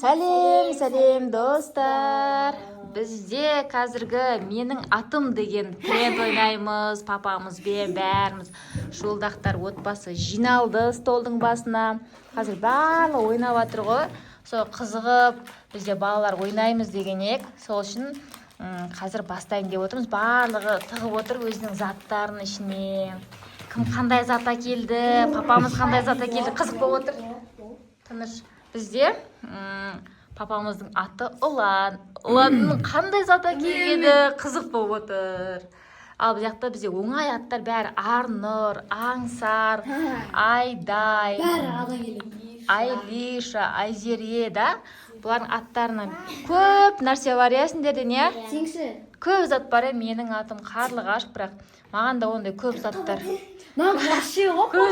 Сәлем достар. Бізде қазіргі менің атым деген тренд ойнаймыз. Папамызбен бәріміз жолдақтар отбасы жиналды столдың басына. Қазір барлығы ойнап жатыр ғой. Сол қызығып, бізде балалар ойнаймыз деген ек. Сол үшін қазір бастайын деп отырмыз. Барлығы тығып отыр өзінің заттарының ішіне. Кім қандай зат әкелді, папамыз қандай зат әкелді, қызық болып отыр. Тыныш. Бізде папамыздың аты Ұлан. Ұланның қандай зат әкелгені қызық болып отыр. Ал бұл жақта бізде оңай аттар бәрі Арнұр, Аңсар, Айдай, Айлиша, Айзере да. Бұлардың аттарынан көп нәрсе бар иә сендерде не? Көп зат бар иә. Менің атым Қарлығаш, бірақ маған да ондай көп заттар. Көп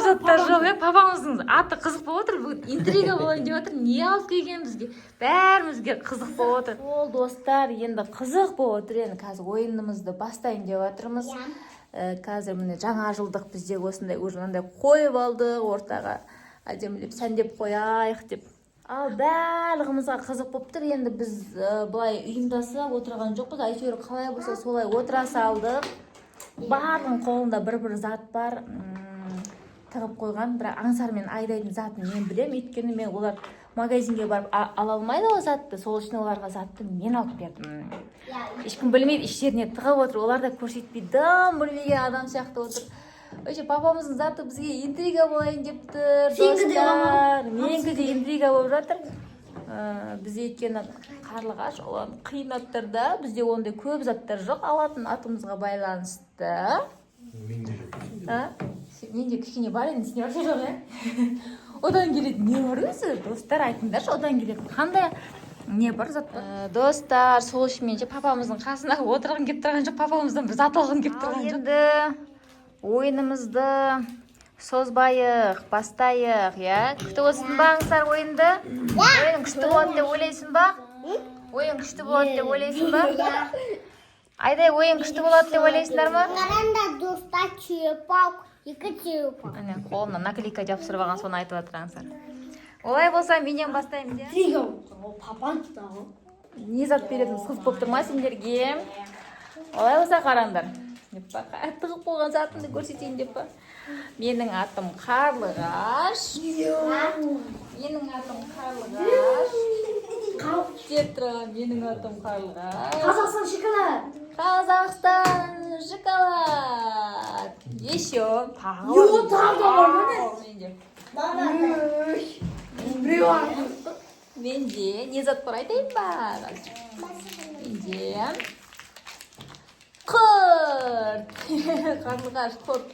заттар жоқ иә. Папамыздың аты қызық болып отыр. Бүгін интрига болайын деп отыр. Не алып келген бізге? Бәрімізге қызық болып отыр. Ол достар, енді қызық болып отыр. Енді қазір ойынымызды бастайын деп жатырмыз. Қазір міне жаңа жылдық бізде осындай мынандай қойып алдық, ортаға әдемілеп сәндеп қояйық деп. Ал барлығымызға қызық болып тұр. Енді біз былай ұйымдасып отырған жоқпыз. Әйтеуір қалай болса солай отыра салдық. Барлығының қолында бір зат бар, тығып қойған. Бірақ Аңсар мен Айдайдың затын мен білем, өйткені мен олар магазинге барып ала алмайды ол затты. Сол үшін оларға затты мен алып бердім. Ешкім білмейді, іштеріне тығып отыр. Олар да көрсетпей дым білмеген адам сияқты отыр. Өйше папамыздың заты бізге интрига болайын деп тұр, достар. Менікі де интрига болып жатыр. Бізде өйткені Қарлығаш олар қиын аттарда, бізде ондай көп заттар жоқ, алатын атымызға байланысты. Менде кішкене бар енді, сене барса жоқ иә? Одан келеді не бар өзі? Достар айтыңдаршы, одан келеді қандай не бар зат бар? Достар, сол үшін менше папамыздың қасына отырғым кеп тұрған жоқ, папамыздан бір зат алғым кеп тұрған жоқ. Енді ойынымызды созбайық, бастайық, иә? Күшті болсын ба Аңсар ойынды? Ойын күшті болады деп ойлайсың ба? Ойын күшті болады деп ойлайсың ба? Айдай, ойын күшті болады деп ойлайсыңдар ма? Қаранда достар черепок, екі черепок. Қолына наклейка жапсырып алған, соны айтып жатыр Аңсар. Олай болса менен бастаймын де. Трига ол папан тұтағы. Не зат беретініміз қызық болып тұр ма сендерге? Олай болса қараңдар. Тығып қойған затымды көрсетейін деп па? Менің атым Қарлығаш. Менің атым Қарлығаш. Деп тұрған менің атым Қарлығаш. Қазақстан шоколад. Қазақстан шоколад. Еще. Йо, тағы да бар ма? Менде не зат бар айтайын ба? Менде құрт. Қарлығаш құрт.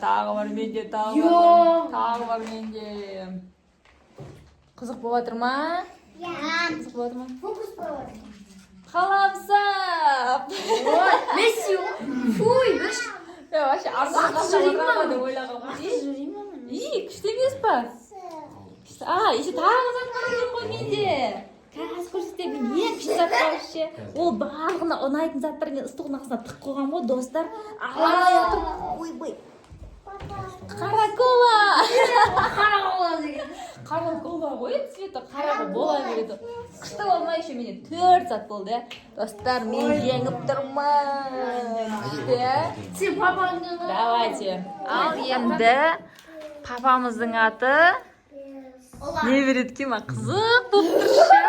Тағы бар менде, тағы бар менде. Қызық болып жатыр ма? Қызық болып жатыр ма? Фокус болады. Қаламсап. Месси о? Фуй, біз. Вообще арзан деп ойлағанмын. Күшті емес па? Еще тағы зат бар екен ғой менде. Қазір көрсетемін, ең күшті зат бар ше. Ол барлығына ұнайтын заттар мен ыстығының астына тық қойған ғой, достар. Алай атып, ой. Қаракола. Қарақола деген. Қаракола ғой, цветі қарақы бола береді. Күшті болмай еще менде 4 зат болды, ә. Достар, мен жеңіп тұрмын. Күшті, ә. Сен папаңның ғой. Давайте. Ал енді папамыздың аты не береді екен, қызық болып тұр ше.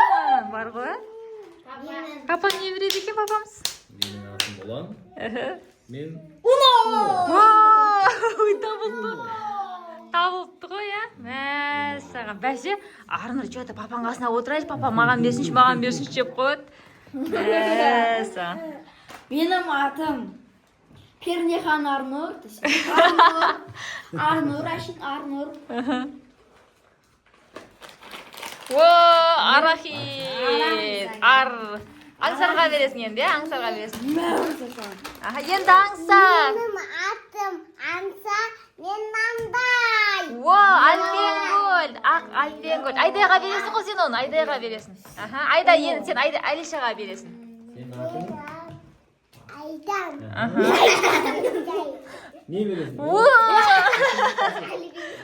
Бар ғой? Папа не береді екен папамыз? Менің атым Ұлан. Мен табылыпты ғой, ә? Мәссаған. Бәсе, Арнұр что-то папаның қасына отырайыз, папа маған берсінші деп қойды. Мәссаған. Менің атым Пернехан Арнұр. Арнұр, әшін Арнұр. Арахит. Аңсарға бересің енді, Аңсарға бересің. Енді Аңсар. Менің атым Аңсар, мен Аңдай. Альпенгольд. Альпенгольд. Айдайға бересің ғой сен оны, Айдайға бересің. Айдай, енді сен Алишаға бересің. Менің атым Aydan. Не бересің?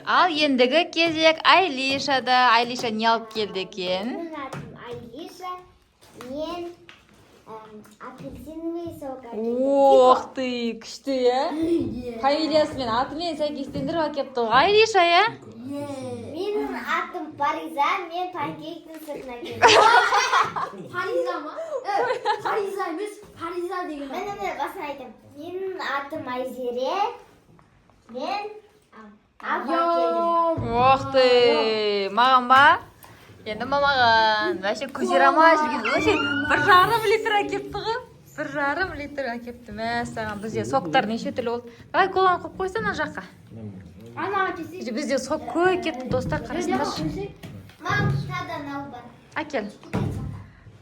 Ал ендігі кезек Айлишада. Айлиша не алып келді екен? Менің атым Айлиша. Мен апельсиновый сок Ох ты, күшті, е? Фамилиясымен атымен сәйкестендіріп әкепті ғой Айлиша, е? Менің атым Париза, мен панкейктің сыртына келдім. Париза ма? Париза емес, Париза деген. Мен басын айтам. Менің атым Айзере. Мен апа келдім. Ох ты, маған ба? Енді мамаған. Вообще көзерамай жүрген. Вообще 1,5 литр әкепті ғой. 1,5 литр әкепті. Мәссаған, бізде соктар неше түрлі болды. Давай коланы қойып қойсаң ана жаққа. Ана кесек. Бізде сок көп кетті, достар, қарасыңдаршы. Мам, тадан ал бар. Әкел.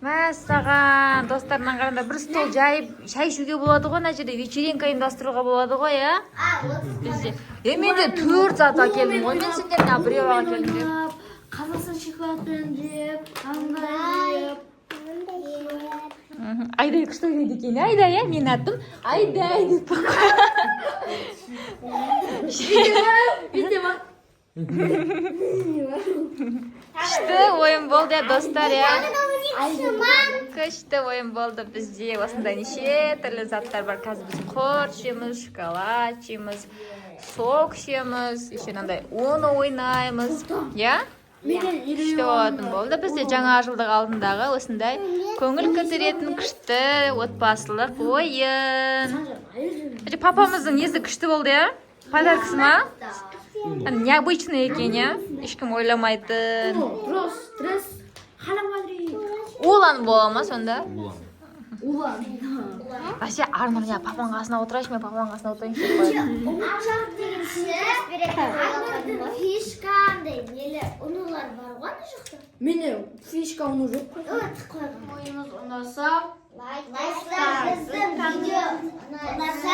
Мәссаған, достарынан қараңдар, бір стол жайып, шай ішуге болады ғой, мына жерде вечеринка ұйымдастыруға болады ғой, я? Бізде. Менде 4 зат әкелдім ғой, мен сендеріне біреу әкелдім деп. Қазақстан шоколадпен жеп, андай жеп. Айдай күшті ойнайды екен, Айдай, я? Мен аттым Айдай деп бақы. Бите ма? Күшті ойын болды, достар, я? Күшті ойын болды бізде. Осында неше түрлі заттар бар. Қазір біз құрт жеміз, шоколад жеміз, сок жеміз, еще мынандай оны ойнаймыз. Я? Күшті болатын болды. Бізде жаңа жылдық алдындағы осындай көңіл көтеретін күшті отбасылық ойын. Папамыздың несі күшті болды, я? Подаркасы ма? Необычный екен, я? Ешкім ойламайтын. Просто стресс. Халамадри. Улан бола ма сонда? Улан. Вообще Арнұр, я папаның қасына отырайыншы, мен папаның қасына отырайыншы деп қояды. Ұншақ деген фишка андай нелі ұнулар бар ғой ана жақта. Менде фишка ұны жоқ. Ойымыз ұнаса біздің видео ұнаса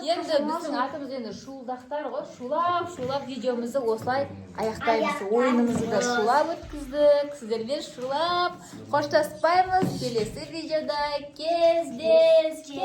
Енді біздің атымыз енді шуылдақтар ғой. Шулап видеомызды осылай аяқтаймыз. Ойынымызды да шулап өткіздік. Сіздермен шулап қоштаспаймыз. Келесі видеода кездескенше.